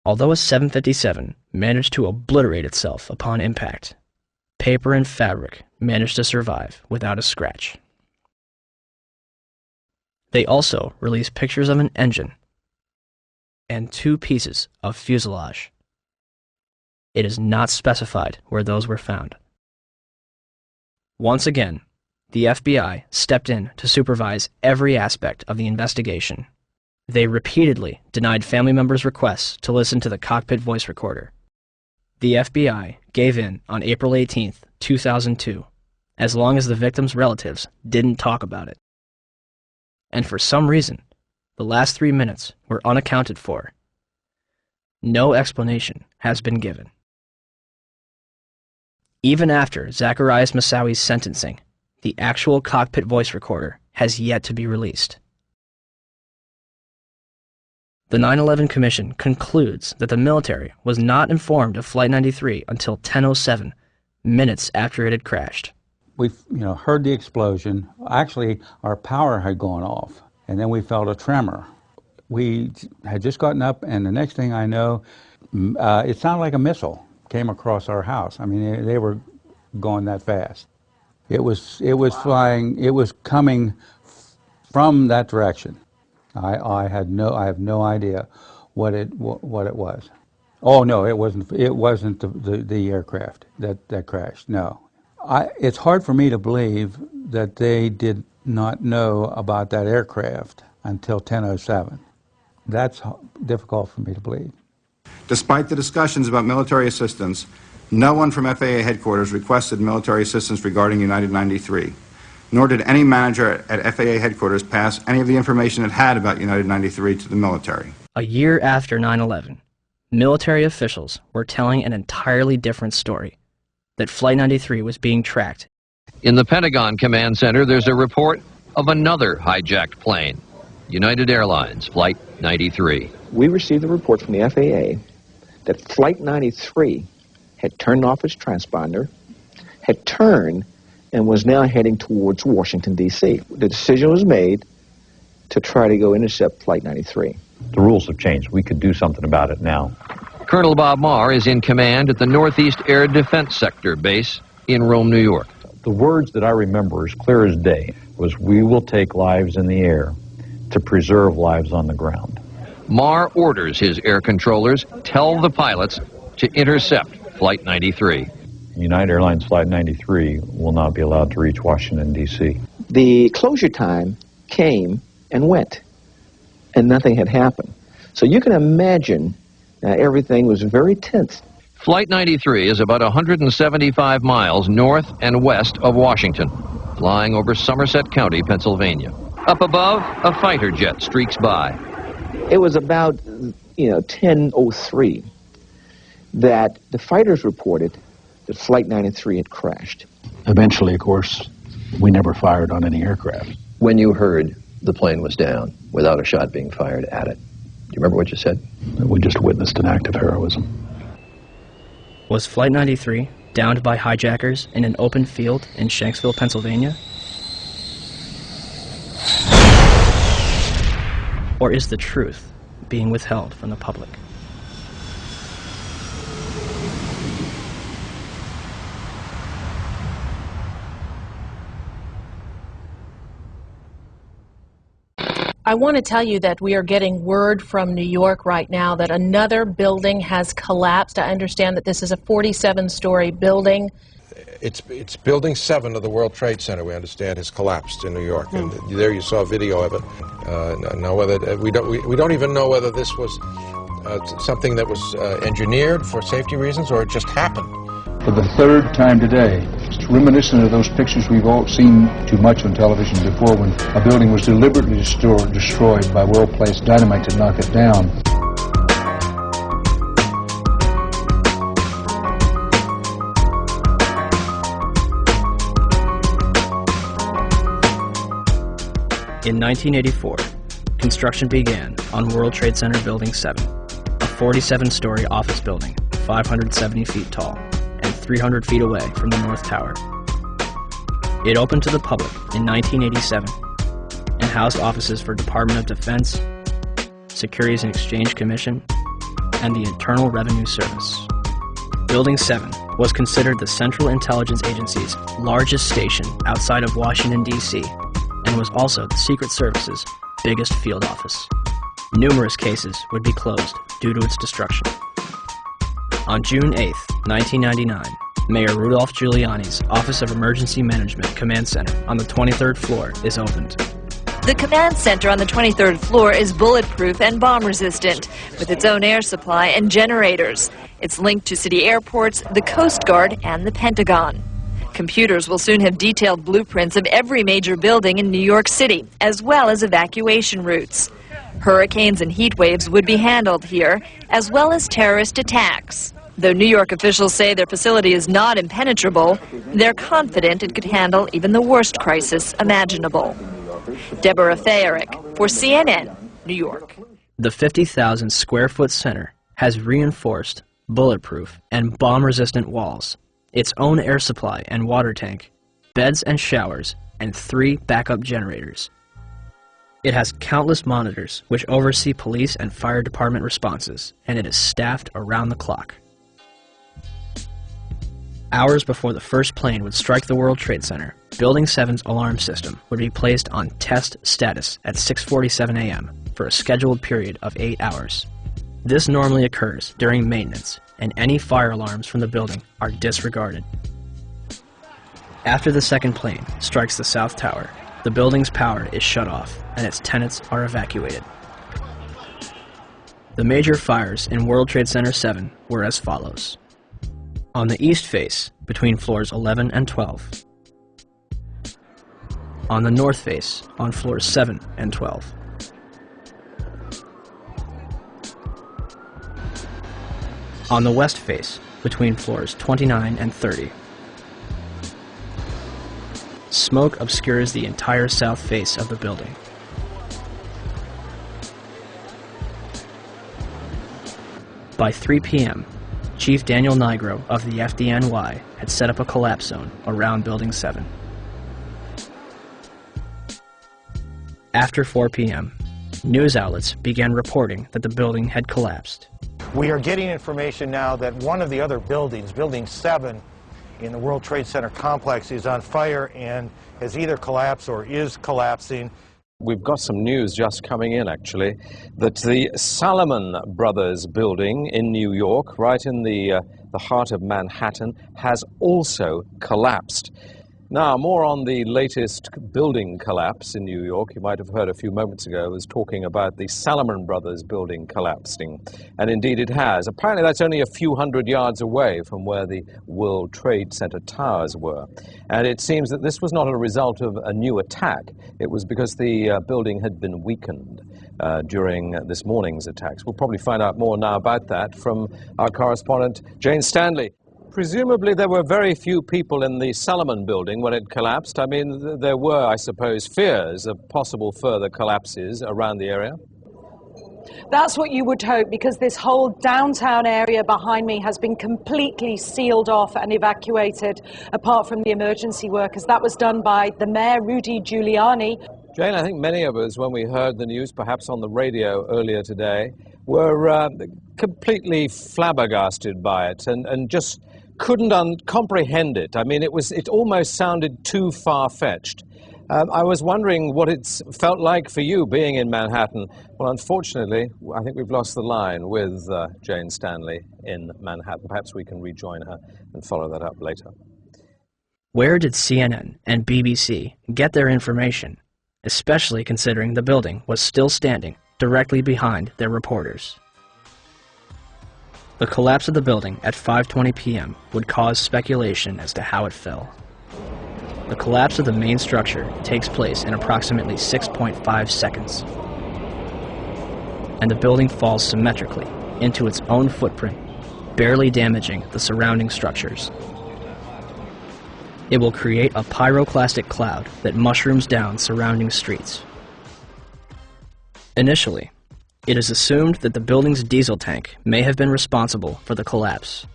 Although a 757 managed to obliterate itself upon impact, paper and fabric managed to survive without a scratch. They also released pictures of an engine and 2 pieces of fuselage. It is not specified where those were found. Once again, the FBI stepped in to supervise every aspect of the investigation. They repeatedly denied family members' requests to listen to the cockpit voice recorder. The FBI gave in on April 18, 2002, as long as the victims' relatives didn't talk about it. And for some reason, the last 3 minutes were unaccounted for. No explanation has been given. Even after Zacarias Moussaouy's sentencing, the actual cockpit voice recorder has yet to be released. The 9/11 Commission concludes that the military was not informed of Flight 93 until 10:07, minutes after it had crashed. We heard the explosion. Actually, our power had gone off, and then we felt a tremor. We had just gotten up, and the next thing I know, it sounded like a missile came across our house. I mean, they were going that fast. It was flying. It was coming from that direction. I have no idea what it was. Oh no, it wasn't the aircraft that crashed. No, it's hard for me to believe that they did not know about that aircraft until 10:07. That's difficult for me to believe. Despite the discussions about military assistance, no one from FAA headquarters requested military assistance regarding United 93, nor did any manager at FAA headquarters pass any of the information it had about United 93 to the military. A year after 9/11, military officials were telling an entirely different story, that Flight 93 was being tracked. In the Pentagon Command Center, there's a report of another hijacked plane, United Airlines Flight 93. We received a report from the FAA that Flight 93 had turned off its transponder, had turned, and was now heading towards Washington, D.C. The decision was made to try to go intercept Flight 93. The rules have changed. We could do something about it now. Colonel Bob Marr is in command at the Northeast Air Defense Sector base in Rome, New York. The words that I remember as clear as day was, "We will take lives in the air to preserve lives on the ground." Marr orders his air controllers tell the pilots to intercept Flight 93. United Airlines Flight 93 will not be allowed to reach Washington, D.C. The closure time came and went, and nothing had happened. So you can imagine everything was very tense. Flight 93 is about 175 miles north and west of Washington, flying over Somerset County, Pennsylvania. Up above, a fighter jet streaks by. It was about 10:03 that the fighters reported that Flight 93 had crashed. Eventually, of course, we never fired on any aircraft. When you heard the plane was down without a shot being fired at it, do you remember what you said? We just witnessed an act of heroism. Was Flight 93 downed by hijackers in an open field in Shanksville, Pennsylvania? Or is the truth being withheld from the public? I want to tell you that we are getting word from New York right now that another building has collapsed. I understand that this is a 47-story building. It's Building 7 of the World Trade Center, we understand, has collapsed in New York, and there you saw a video of it. Now, whether we don't even know whether this was something that was engineered for safety reasons or it just happened. For the third time today, it's reminiscent of those pictures we've all seen too much on television before, when a building was deliberately destroyed by well-placed dynamite to knock it down. In 1984, construction began on World Trade Center Building 7, a 47-story office building, 570 feet tall, and 300 feet away from the North Tower. It opened to the public in 1987 and housed offices for Department of Defense, Securities and Exchange Commission, and the Internal Revenue Service. Building 7 was considered the Central Intelligence Agency's largest station outside of Washington, D.C., and was also the Secret Service's biggest field office. Numerous cases would be closed due to its destruction. On June 8, 1999, Mayor Rudolph Giuliani's Office of Emergency Management Command Center on the 23rd floor is opened. The command center on the 23rd floor is bulletproof and bomb-resistant, with its own air supply and generators. It's linked to city airports, the Coast Guard, and the Pentagon. Computers will soon have detailed blueprints of every major building in New York City, as well as evacuation routes. Hurricanes and heat waves would be handled here, as well as terrorist attacks. Though New York officials say their facility is not impenetrable, they're confident it could handle even the worst crisis imaginable. Deborah Fayerick for CNN, New York. The 50,000 square foot center has reinforced, bulletproof, and bomb-resistant walls, its own air supply and water tank, beds and showers, and 3 backup generators. It has countless monitors which oversee police and fire department responses, and it is staffed around the clock. Hours before the first plane would strike the World Trade Center, Building 7's alarm system would be placed on test status at 6:47 a.m. for a scheduled period of 8 hours. This normally occurs during maintenance, and any fire alarms from the building are disregarded. After the second plane strikes the South Tower, the building's power is shut off, and its tenants are evacuated. The major fires in World Trade Center 7 were as follows. On the east face, between floors 11 and 12. On the north face, on floors 7 and 12. On the west face, between floors 29 and 30. Smoke obscures the entire south face of the building. By 3 p.m., Chief Daniel Nigro of the FDNY had set up a collapse zone around Building 7. After 4 p.m., news outlets began reporting that the building had collapsed. We are getting information now that one of the other buildings, Building 7, in the World Trade Center complex is on fire and has either collapsed or is collapsing. We've got some news just coming in, actually, that the Salomon Brothers building in New York, right in the heart of Manhattan, has also collapsed. Now, more on the latest building collapse in New York. You might have heard a few moments ago I was talking about the Salomon Brothers building collapsing, and indeed it has. Apparently that's only a few hundred yards away from where the World Trade Center towers were. And it seems that this was not a result of a new attack. It was because the building had been weakened during this morning's attacks. We'll probably find out more now about that from our correspondent, Jane Stanley. Presumably there were very few people in the Salomon building when it collapsed. I mean, there were, I suppose, fears of possible further collapses around the area. That's what you would hope, because this whole downtown area behind me has been completely sealed off and evacuated, apart from the emergency workers. That was done by the mayor, Rudy Giuliani. Jane, I think many of us, when we heard the news, perhaps on the radio earlier today, were completely flabbergasted by it and just couldn't comprehend it. I mean, it almost sounded too far-fetched. I was wondering what it's felt like for you being in Manhattan. Well, unfortunately, I think we've lost the line with Jane Stanley in Manhattan. Perhaps we can rejoin her and follow that up later. Where did CNN and BBC get their information, especially considering the building was still standing directly behind their reporters? The collapse of the building at 5:20 p.m. would cause speculation as to how it fell. The collapse of the main structure takes place in approximately 6.5 seconds, and the building falls symmetrically into its own footprint, barely damaging the surrounding structures. It will create a pyroclastic cloud that mushrooms down surrounding streets. Initially, it is assumed that the building's diesel tank may have been responsible for the collapse.